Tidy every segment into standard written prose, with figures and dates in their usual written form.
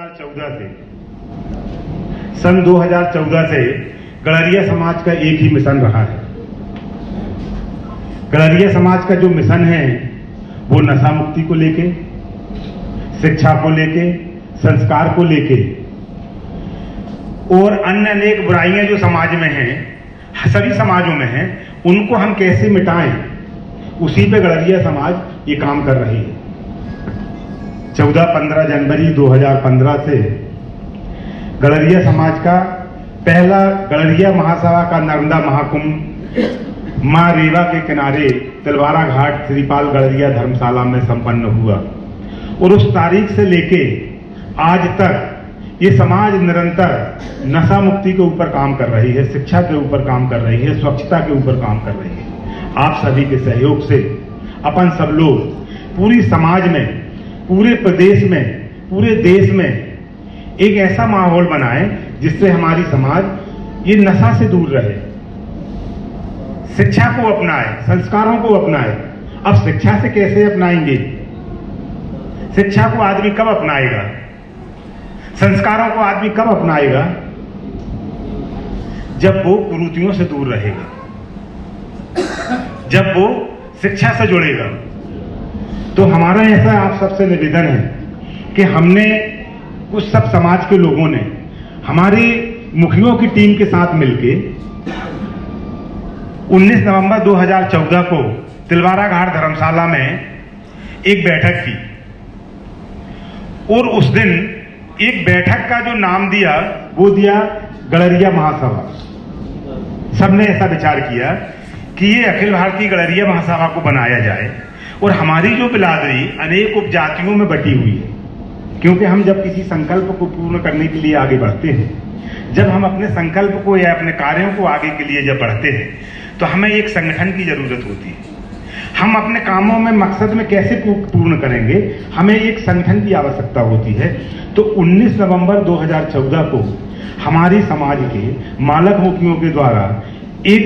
2014 से सन 2014 से गड़रिया समाज का एक ही मिशन रहा है। गड़रिया समाज का जो मिशन है वो नशा मुक्ति को लेके, शिक्षा को लेके, संस्कार को लेके और अन्य अनेक बुराइयां जो समाज में हैं, सभी समाजों में हैं, उनको हम कैसे मिटाएं, उसी पे गड़रिया समाज ये काम कर रही है। 14-15 जनवरी 2015 से गड़रिया समाज का पहला गड़रिया महासभा का नर्मदा महाकुंभ मां रेवा के किनारे तिलवारा घाट श्रीपाल गड़रिया धर्मशाला में संपन्न हुआ और उस तारीख से लेके आज तक ये समाज निरंतर नशा मुक्ति के ऊपर काम कर रही है, शिक्षा के ऊपर काम कर रही है, स्वच्छता के ऊपर काम कर रही है। आप सभी के सहयोग से अपन सब लोग पूरी समाज में, पूरे प्रदेश में, पूरे देश में एक ऐसा माहौल बनाएं जिससे हमारी समाज ये नशा से दूर रहे, शिक्षा को अपनाए, संस्कारों को अपनाए। अब शिक्षा से कैसे अपनाएंगे? शिक्षा को आदमी कब अपनाएगा? संस्कारों को आदमी कब अपनाएगा? जब वो कुरीतियों से दूर रहेगा, जब वो शिक्षा से जुड़ेगा। तो हमारा ऐसा आप सबसे निवेदन है कि हमने कुछ सब समाज के लोगों ने हमारी मुखियों की टीम के साथ मिलके 19 नवंबर 2014 को तिलवारा घाट धर्मशाला में एक बैठक की और उस दिन एक बैठक का जो नाम दिया वो दिया गड़रिया महासभा। सबने ऐसा विचार किया कि ये अखिल भारतीय गड़रिया महासभा को बनाया जाए और हमारी जो बिरादरी अनेक उपजातियों में बटी हुई है, क्योंकि हम जब किसी संकल्प को पूर्ण करने के लिए आगे बढ़ते हैं, जब हम अपने संकल्प को या अपने कार्यों को आगे के लिए जब बढ़ते हैं, तो हमें एक संगठन की जरूरत होती है। हम अपने कामों में मकसद में कैसे पूर्ण करेंगे, हमें एक संगठन की आवश्यकता होती है। तो 19 नवंबर 2014 को हमारी समाज के मालक मुखियों के द्वारा एक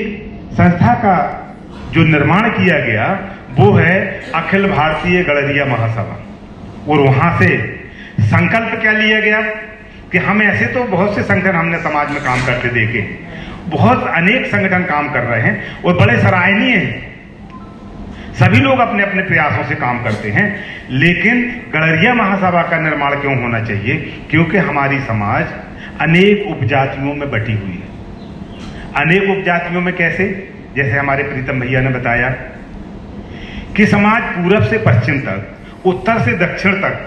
संस्था का जो निर्माण किया गया वो है अखिल भारतीय गड़रिया महासभा। और वहां से संकल्प क्या लिया गया कि हम ऐसे तो बहुत से संगठन हमने समाज में काम करते देखे, बहुत अनेक संगठन काम कर रहे हैं और बड़े सराहनीय हैं, सभी लोग अपने अपने प्रयासों से काम करते हैं, लेकिन गड़रिया महासभा का निर्माण क्यों होना चाहिए? क्योंकि हमारी समाज अनेक उपजातियों में बटी हुई है। अनेक उपजातियों में कैसे? जैसे हमारे प्रीतम भैया ने बताया कि समाज पूरब से पश्चिम तक, उत्तर से दक्षिण तक,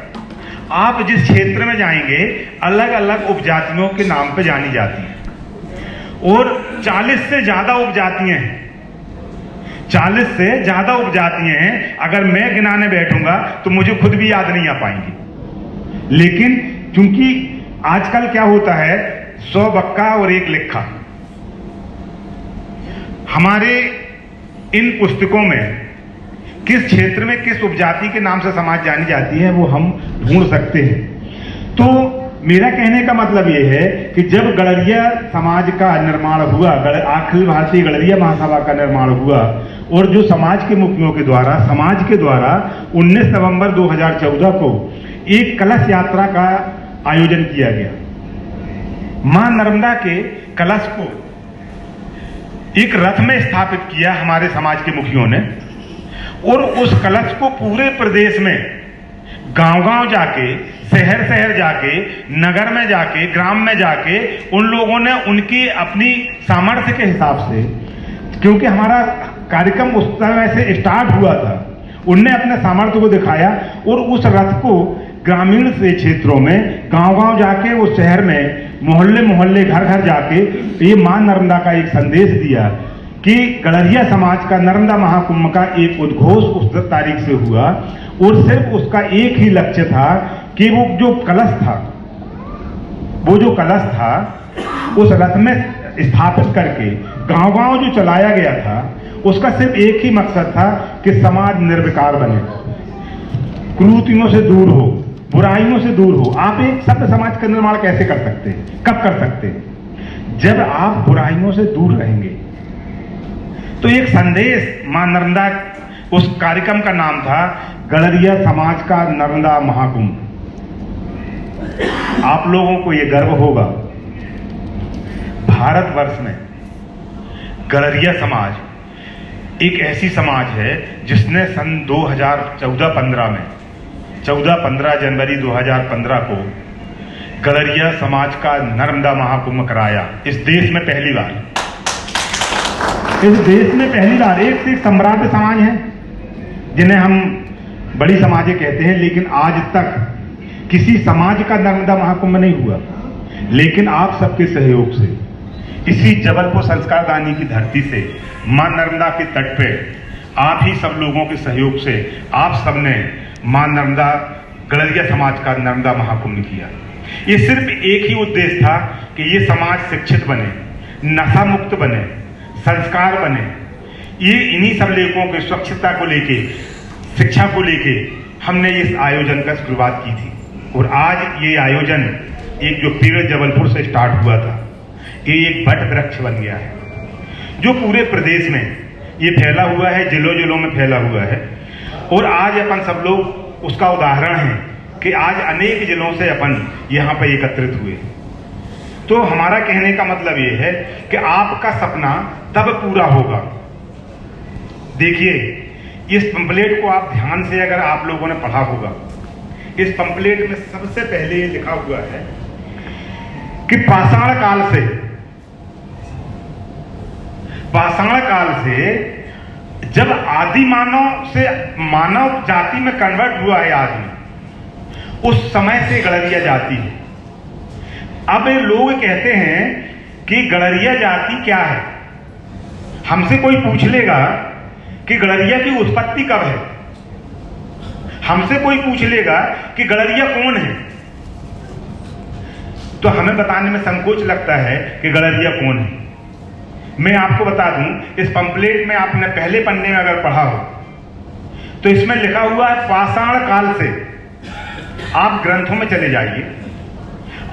आप जिस क्षेत्र में जाएंगे अलग अलग उपजातियों के नाम पे जानी जाती है और 40 से ज्यादा उपजातियां हैं। 40 से ज्यादा उपजातियां हैं। अगर मैं गिनाने बैठूंगा तो मुझे खुद भी याद नहीं आ पाएंगी। लेकिन क्योंकि आजकल क्या होता है, 100 बक्का और 1 लिखा। हमारे इन पुस्तकों में किस क्षेत्र में किस उपजाति के नाम से समाज जानी जाती है वो हम ढूंढ सकते हैं। तो मेरा कहने का मतलब ये है कि जब गड़रिया समाज का निर्माण हुआ, अखिल भारतीय गड़रिया महासभा का निर्माण हुआ और जो समाज के मुखियों के द्वारा, समाज के द्वारा 19 नवंबर 2014 को एक कलश यात्रा का आयोजन किया गया। मां नर्मदा के कलश को एक रथ में स्थापित किया हमारे समाज के मुखियों ने और उस कलश को पूरे प्रदेश में गांव-गांव जाके, शहर-शहर जाके, नगर में जाके, ग्राम में जाके उन लोगों ने उनकी अपनी सामर्थ्य के हिसाब से, क्योंकि हमारा कार्यक्रम उस समय से स्टार्ट हुआ था, उनने अपने सामर्थ्य को दिखाया और उस रथ को ग्रामीण से क्षेत्रों में, गांव-गांव जाके, उस शहर में, मोहल्ले-मोहल्ले, घर-घर जाके ये मां नर्मदा का एक संदेश दिया कि गड़रिया समाज का नर्मदा महाकुंभ का एक उद्घोष उस तारीख से हुआ और सिर्फ उसका एक ही लक्ष्य था कि वो जो कलश था उस रथ में स्थापित करके गांव-गांव जो चलाया गया था, उसका सिर्फ एक ही मकसद था कि समाज निर्विकार बने, कुरीतियों से दूर हो, बुराइयों से दूर हो। आप एक सभ्य समाज का निर्माण कैसे कर सकते हैं? कब कर सकते हैं? जब आप बुराइयों से दूर रहेंगे। तो एक संदेश मां नर्मदा, उस कार्यक्रम का नाम था गड़रिया समाज का नर्मदा महाकुंभ। आप लोगों को ये गर्व होगा, भारतवर्ष में गड़रिया समाज एक ऐसी समाज है जिसने सन 2014-15 में 14-15 जनवरी 2015 को गड़रिया समाज का नर्मदा महाकुंभ कराया। इस देश में पहली बार, एक से एक सम्राट समाज है जिन्हें हम बड़ी समाजें कहते हैं, लेकिन आज तक किसी समाज का नर्मदा महाकुंभ नहीं हुआ। लेकिन आप सबके सहयोग से इसी जबलपुर संस्कारदानी की धरती से मां नर्मदा के तट पे आप ही सब लोगों के सहयोग से आप सबने मां नर्मदा गड़रिया समाज का नर्मदा महाकुंभ किया। ये सिर्फ एक ही उद्देश्य था कि ये समाज शिक्षित बने, नशा मुक्त बने, संस्कार बने। ये इन्हीं सब लेखों के स्वच्छता को लेके, शिक्षा को लेके हमने इस आयोजन का शुरुआत की थी। और आज ये आयोजन एक जो पेड़ जबलपुर से स्टार्ट हुआ था, ये एक वट वृक्ष बन गया है जो पूरे प्रदेश में ये फैला हुआ है, जिलों जिलों में फैला हुआ है। और आज अपन सब लोग उसका उदाहरण है कि आज अनेक जिलों से अपन यहाँ पे एकत्रित हुए। तो हमारा कहने का मतलब ये है कि आपका सपना तब पूरा होगा। देखिए, इस पंपलेट को आप ध्यान से अगर आप लोगों ने पढ़ा होगा, इस पंपलेट में सबसे पहले ये लिखा हुआ है कि पाषाण काल से जब आदि मानव से मानव जाति में कन्वर्ट हुआ है आदमी, उस समय से गड़रिया जाति है। अब लोग कहते हैं कि गड़रिया जाति क्या है। हमसे कोई पूछ लेगा कि गड़रिया की उत्पत्ति कब है, हमसे कोई पूछ लेगा कि गड़रिया कौन है, तो हमें बताने में संकोच लगता है कि गड़रिया कौन है। मैं आपको बता दूं, इस पंपलेट में आपने पहले पन्ने में अगर पढ़ा हो तो इसमें लिखा हुआ है पाषाण काल से। आप ग्रंथों में चले जाइए,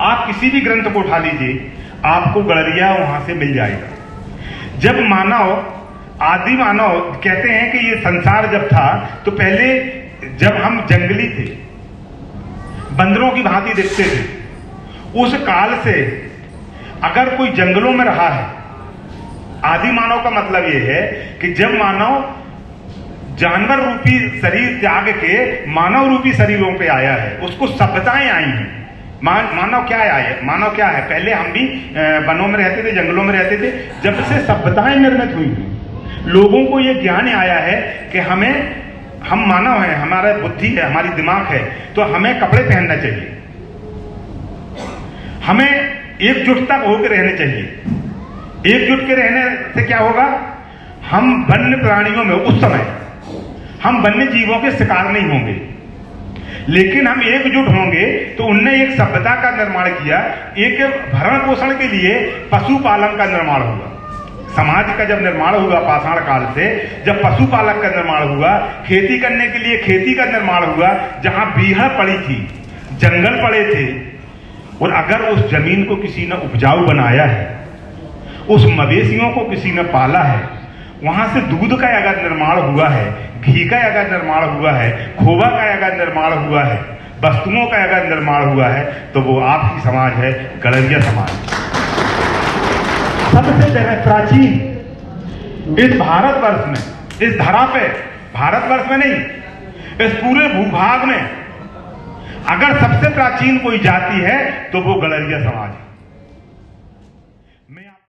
आप किसी भी ग्रंथ को उठा लीजिए, आपको गड़रिया वहां से मिल जाएगा। जब मानव, आदि मानव कहते हैं कि ये संसार जब था तो पहले जब हम जंगली थे, बंदरों की भांति दिखते थे, उस काल से अगर कोई जंगलों में रहा है, आदि मानव का मतलब यह है कि जब मानव जानवर रूपी शरीर त्याग के मानव रूपी शरीरों पे आया है, उसको सभ्यताएं आई हैं। मानव क्या है? मानव क्या है? पहले हम भी वनों में रहते थे, जंगलों में रहते थे। जब से सभ्यताएं निर्मित हुई, लोगों को यह ज्ञान आया है कि हम मानव हैं, हमारा बुद्धि है, हमारी दिमाग है, तो हमें कपड़े पहनना चाहिए, हमें एकजुटता होकर रहने चाहिए। एकजुट के रहने से क्या होगा? हम वन्य प्राणियों में उस समय हम वन्य जीवों के शिकार नहीं होंगे, लेकिन हम एकजुट होंगे तो उनने एक सभ्यता का निर्माण किया। एक भरण पोषण के लिए पशुपालन का निर्माण हुआ। समाज का जब निर्माण हुआ पाषाण काल से, जब पशुपालक का निर्माण हुआ, खेती करने के लिए खेती का निर्माण हुआ। जहां बीहड़ पड़ी थी, जंगल पड़े थे, और अगर उस जमीन को किसी ने उपजाऊ बनाया है, उस मवेशियों को किसी ने पाला है, वहां से दूध का अगर निर्माण हुआ है, घी का अगर निर्माण हुआ है, खोवा का अगर निर्माण हुआ है, वस्तुओं का अगर निर्माण हुआ है, तो वो आपकी समाज है, गड़रिया समाज। सबसे प्राचीन इस भारतवर्ष में, इस धरा पे, भारतवर्ष में नहीं, इस पूरे भूभाग में अगर सबसे प्राचीन कोई जाति है तो वो गड़रिया समाज है।